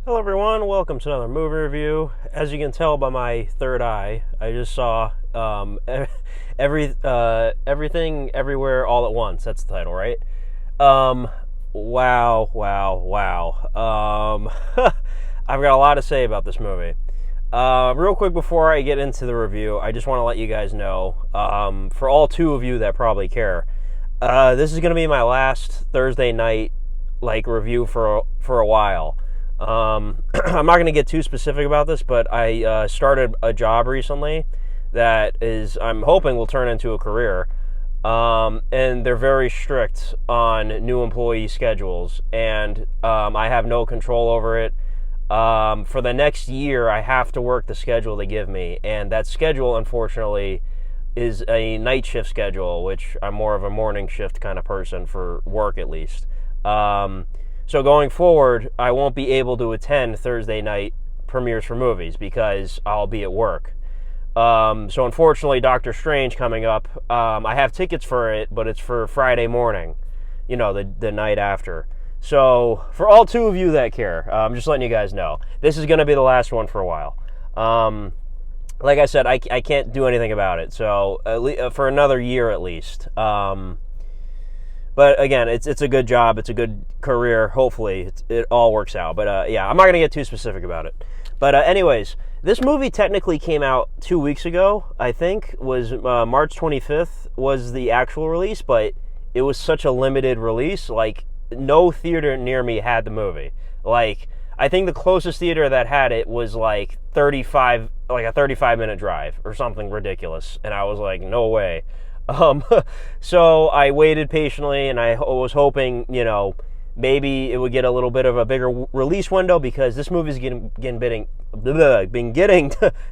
Hello everyone, welcome to another movie review. As you can tell by my third eye, I just saw Everything Everywhere All at Once. That's the title, right? Um, wow. I've got a lot to say about this movie. Real quick before I get into the review, I just want to let you guys know, for all two of you that probably care, this is going to be my last Thursday night review for a while. I'm not going to get too specific about this, but I started a job recently that I'm hoping will turn into a career. And they're very strict on new employee schedules, and I have no control over it. For the next year, I have to work the schedule they give me, and that schedule, unfortunately, is a night shift schedule, which I'm more of a morning shift kind of person for work, at least. So going forward, I won't be able to attend Thursday night premieres for movies because I'll be at work. So unfortunately, Doctor Strange coming up, I have tickets for it, but it's for Friday morning, the night after. So for all two of you that care, I'm just letting you guys know, this is going to be the last one for a while. Like I said, I can't do anything about it, so for another year at least. But again, it's a good job, it's a good career. Hopefully, it all works out. But yeah, I'm not going to get too specific about it. But anyways, this movie technically came out 2 weeks ago, I think. Was March 25th was the actual release, but it was such a limited release. Like, no theater near me had the movie. Like, I think the closest theater that had it was like a 35-minute drive or something ridiculous. And I was like, no way. So I waited patiently, and I was hoping, maybe it would get a little bit of a bigger release window, because this movie's been getting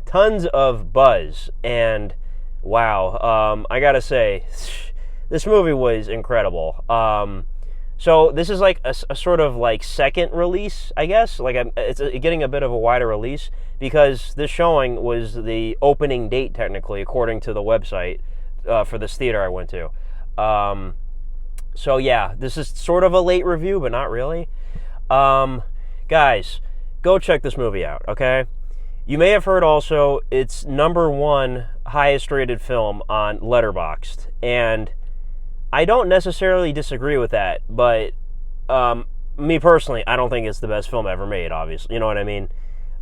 tons of buzz. And wow, I gotta say, this movie was incredible. So this is like a sort of like second release, I guess. It's getting a bit of a wider release, because this showing was the opening date, technically, according to the website. For this theater I went to. So yeah, this is sort of a late review, but not really. Guys, go check this movie out, okay? You may have heard also it's #1 highest rated film on Letterboxd, and I don't necessarily disagree with that, but me personally, I don't think it's the best film ever made, obviously, you know what I mean?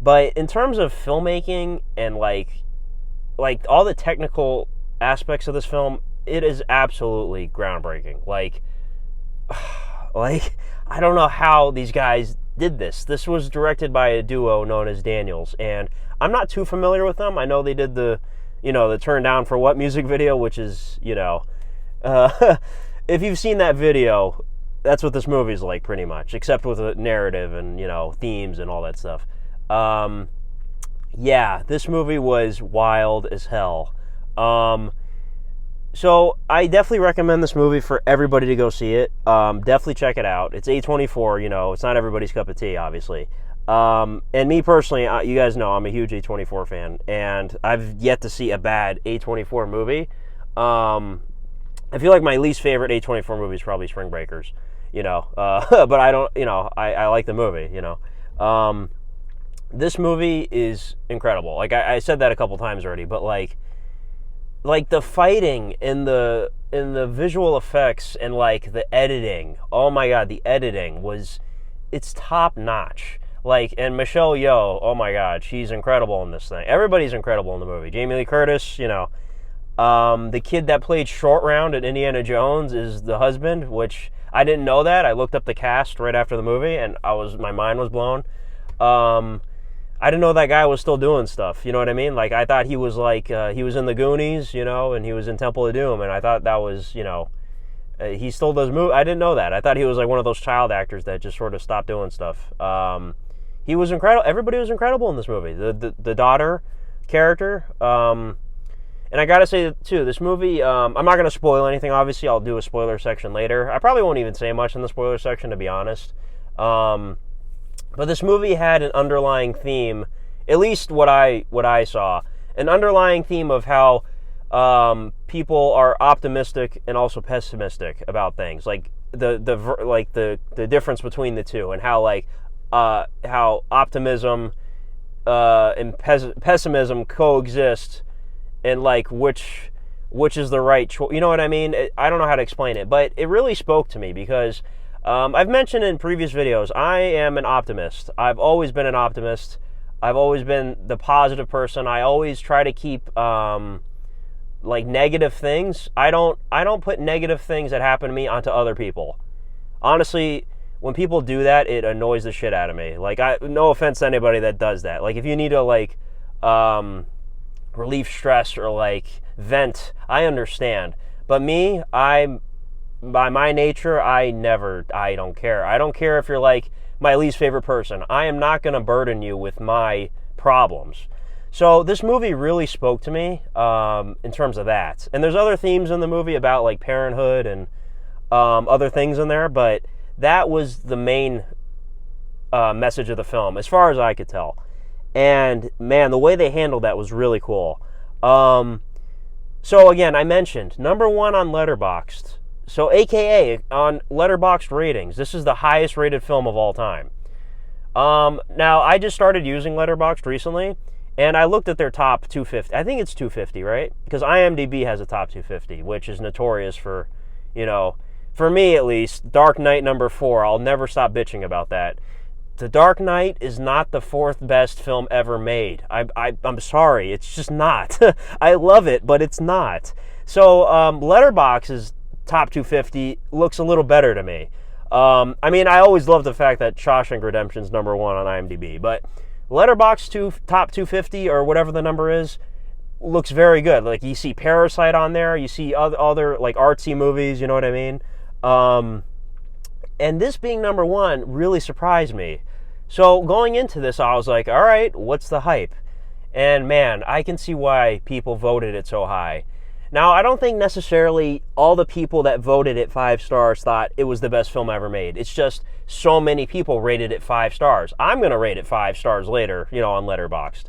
But in terms of filmmaking and like all the technical aspects of this film, it is absolutely groundbreaking. Like I don't know how these guys did this. This was directed by a duo known as Daniels, and I'm not too familiar with them. I know they did the Turn Down for What music video, which is, if you've seen that video, that's what this movie's like, pretty much, except with a narrative and, themes and all that stuff. Yeah, this movie was wild as hell. So I definitely recommend this movie for everybody to go see it. Definitely check it out. It's A24, it's not everybody's cup of tea, obviously. And me personally, you guys know I'm a huge A24 fan, and I've yet to see a bad A24 movie. I feel like my least favorite A24 movie is probably Spring Breakers, but I don't, I like the movie, This movie is incredible. Like, I said that a couple times already, but like the fighting and the visual effects and like the editing, oh my god, the editing it's top notch. Like, and Michelle Yeoh, oh my god, she's incredible in this thing. Everybody's incredible in the movie. Jamie Lee Curtis, the kid that played Short Round in Indiana Jones is the husband, which I didn't know that. I looked up the cast right after the movie, and my mind was blown. I didn't know that guy was still doing stuff, you know what I mean? Like, I thought he was he was in The Goonies, and he was in Temple of Doom, and I thought that was, he still does movies. I didn't know that. I thought he was like one of those child actors that just sort of stopped doing stuff. He was incredible. Everybody was incredible in this movie. The daughter character, and I gotta say, too, this movie, I'm not going to spoil anything, obviously. I'll do a spoiler section later. I probably won't even say much in the spoiler section, to be honest. But this movie had an underlying theme, at least what I saw, an underlying theme of how people are optimistic and also pessimistic about things, like the difference between the two, and how like how optimism and pessimism coexist, and like which is the right choice. You know what I mean? I don't know how to explain it, but it really spoke to me because I've mentioned in previous videos, I am an optimist. I've always been an optimist. I've always been the positive person. I always try to keep like negative things. I don't put negative things that happen to me onto other people. Honestly, when people do that, it annoys the shit out of me. Like, no offense to anybody that does that. Like, if you need to like relieve stress or like vent, I understand. But me, by my nature, I don't care. I don't care if you're like my least favorite person. I am not going to burden you with my problems. So this movie really spoke to me in terms of that. And there's other themes in the movie about like parenthood and other things in there, but that was the main message of the film, as far as I could tell. And man, the way they handled that was really cool. So again, I mentioned #1 on Letterboxd. So AKA on Letterboxd ratings, this is the highest rated film of all time. Now, I just started using Letterboxd recently, and I looked at their top 250. I think it's 250, right? Because IMDb has a top 250, which is notorious for, you know, for me at least, Dark Knight #4. I'll never stop bitching about that. The Dark Knight is not the 4th best film ever made. I'm sorry, it's just not. I love it, but it's not. So Letterboxd's top 250 looks a little better to me. I mean, I always love the fact that Shawshank Redemption's #1 on IMDb, but Letterboxd top 250 or whatever the number is looks very good. Like, you see Parasite on there, you see other like artsy movies, you know what I mean? And this being #1 really surprised me. So going into this, I was like, all right, what's the hype? And man, I can see why people voted it so high. Now, I don't think necessarily all the people that voted it 5 stars thought it was the best film ever made. It's just so many people rated it 5 stars. I'm going to rate it 5 stars later, you know, on Letterboxd.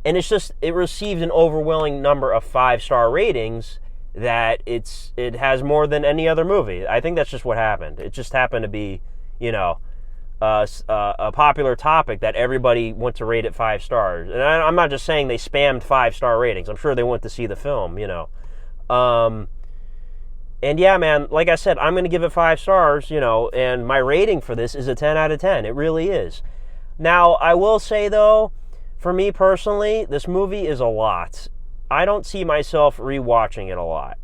And it's just, it received an overwhelming number of 5-star ratings that it has more than any other movie. I think that's just what happened. It just happened to be, you know, a popular topic that everybody went to rate it 5 stars. And I'm not just saying they spammed 5-star ratings. I'm sure they went to see the film, you know. And yeah, man, like I said, I'm going to give it 5 stars, you know, and my rating for this is a 10 out of 10. It really is. Now, I will say, though, for me personally, this movie is a lot. I don't see myself rewatching it a lot.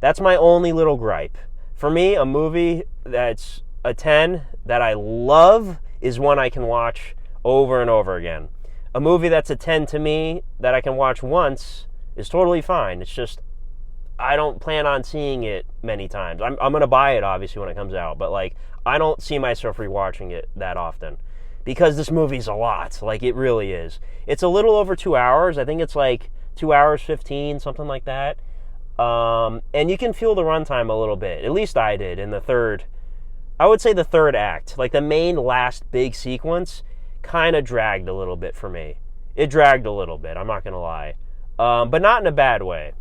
That's my only little gripe. For me, a movie that's a 10 that I love is one I can watch over and over again. A movie that's a 10 to me that I can watch once is totally fine. It's just, I don't plan on seeing it many times. I'm going to buy it, obviously, when it comes out, but like, I don't see myself rewatching it that often because this movie's a lot. Like, it really is. It's a little over 2 hours. I think it's like 2 hours 15, something like that. And you can feel the runtime a little bit. At least I did in the third. I would say the third act, like the main last big sequence, kind of dragged a little bit for me. It dragged a little bit, I'm not going to lie. But not in a bad way.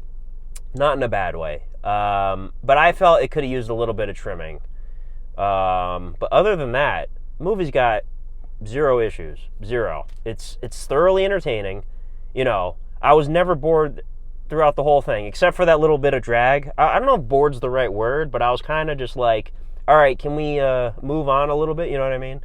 Not in a bad way. But I felt it could have used a little bit of trimming. But other than that, the movie's got 0 issues. 0. It's thoroughly entertaining. You know, I was never bored throughout the whole thing, except for that little bit of drag. I don't know if bored's the right word, but I was kind of just like, all right, can we move on a little bit? You know what I mean?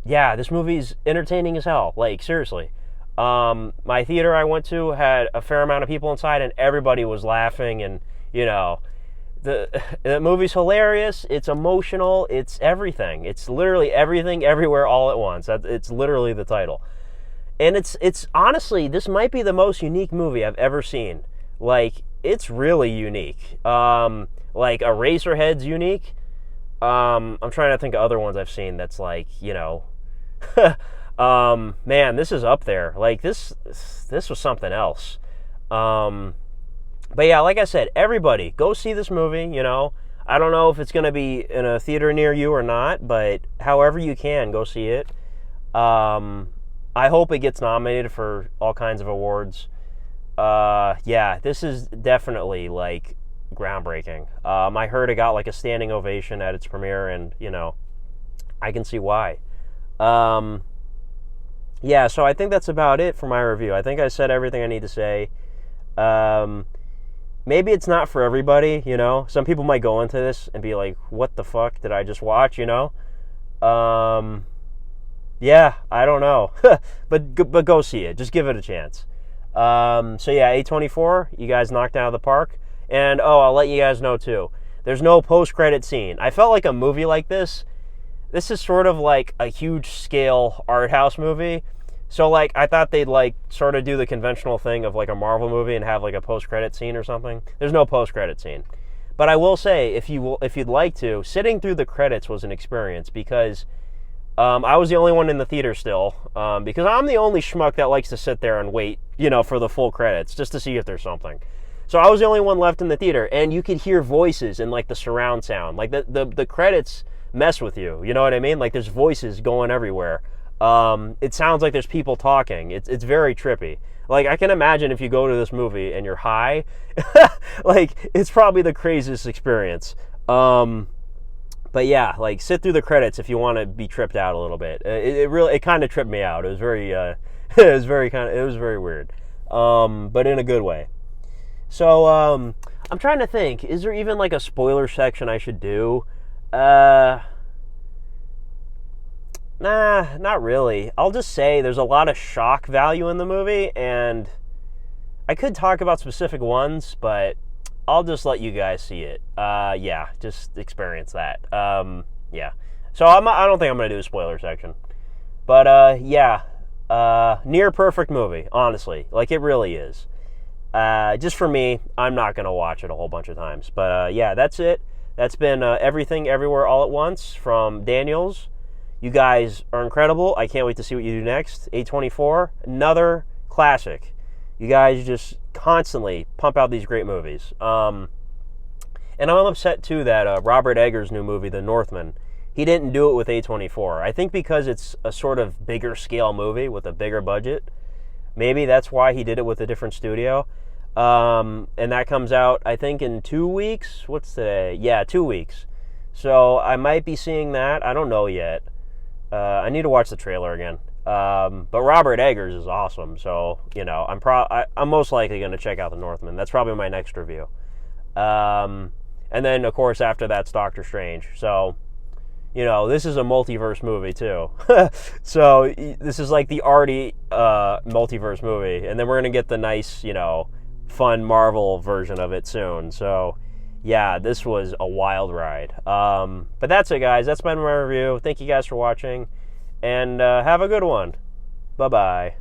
Yeah, this movie's entertaining as hell. Like, seriously. My theater I went to had a fair amount of people inside, and everybody was laughing, and, you know, the movie's hilarious, it's emotional, it's everything. It's literally everything, everywhere, all at once. It's literally the title. And it's honestly, this might be the most unique movie I've ever seen. Like, it's really unique. Like, Eraserhead's unique. I'm trying to think of other ones I've seen that's like, you know, man, this is up there. Like, this was something else. But yeah, like I said, everybody, go see this movie, you know. I don't know if it's going to be in a theater near you or not, but however you can, go see it. I hope it gets nominated for all kinds of awards. Yeah, this is definitely, like, groundbreaking. I heard it got, like, a standing ovation at its premiere, and, you know, I can see why. Yeah, so I think that's about it for my review. I think I said everything I need to say. Maybe it's not for everybody, you know. Some people might go into this and be like, what the fuck did I just watch, you know? Yeah, I don't know. but go see it. Just give it a chance. So yeah, A24, you guys knocked out of the park. And, I'll let you guys know, too. There's no post-credit scene. I felt like a movie like this is sort of like a huge-scale art house movie. So, like, I thought they'd, like, sort of do the conventional thing of, like, a Marvel movie and have, like, a post-credit scene or something. There's no post-credit scene. But I will say, if you'd like to, sitting through the credits was an experience because I was the only one in the theater still because I'm the only schmuck that likes to sit there and wait, you know, for the full credits just to see if there's something. So I was the only one left in the theater, and you could hear voices and, like, the surround sound. Like, the credits mess with you, you know what I mean? Like, there's voices going everywhere. It sounds like there's people talking. It's very trippy. Like, I can imagine if you go to this movie and you're high, like, it's probably the craziest experience. But yeah, like, sit through the credits if you want to be tripped out a little bit. It kind of tripped me out. It was very, it was very weird. But in a good way. So, I'm trying to think, is there even, like, a spoiler section I should do? Nah, not really. I'll just say there's a lot of shock value in the movie, and I could talk about specific ones, but I'll just let you guys see it. Yeah, just experience that. Yeah. So I don't think I'm going to do a spoiler section. But, yeah, near perfect movie, honestly. Like, it really is. Just for me, I'm not going to watch it a whole bunch of times. But, yeah, that's it. That's been Everything Everywhere All at Once from Daniels. You guys are incredible. I can't wait to see what you do next. A24, another classic. You guys just constantly pump out these great movies. And I'm upset, too, that Robert Eggers' new movie, The Northman, he didn't do it with A24. I think because it's a sort of bigger scale movie with a bigger budget. Maybe that's why he did it with a different studio. And that comes out, I think, in 2 weeks. What's today? Yeah, 2 weeks. So I might be seeing that. I don't know yet. I need to watch the trailer again. But Robert Eggers is awesome. So, you know, I'm most likely going to check out The Northman. That's probably my next review. And then, of course, after that's Doctor Strange. So, you know, this is a multiverse movie, too. So this is like the arty multiverse movie. And then we're going to get the nice, you know, fun Marvel version of it soon. So, yeah, this was a wild ride. But that's it, guys. That's been my review. Thank you guys for watching. And have a good one. Bye-bye.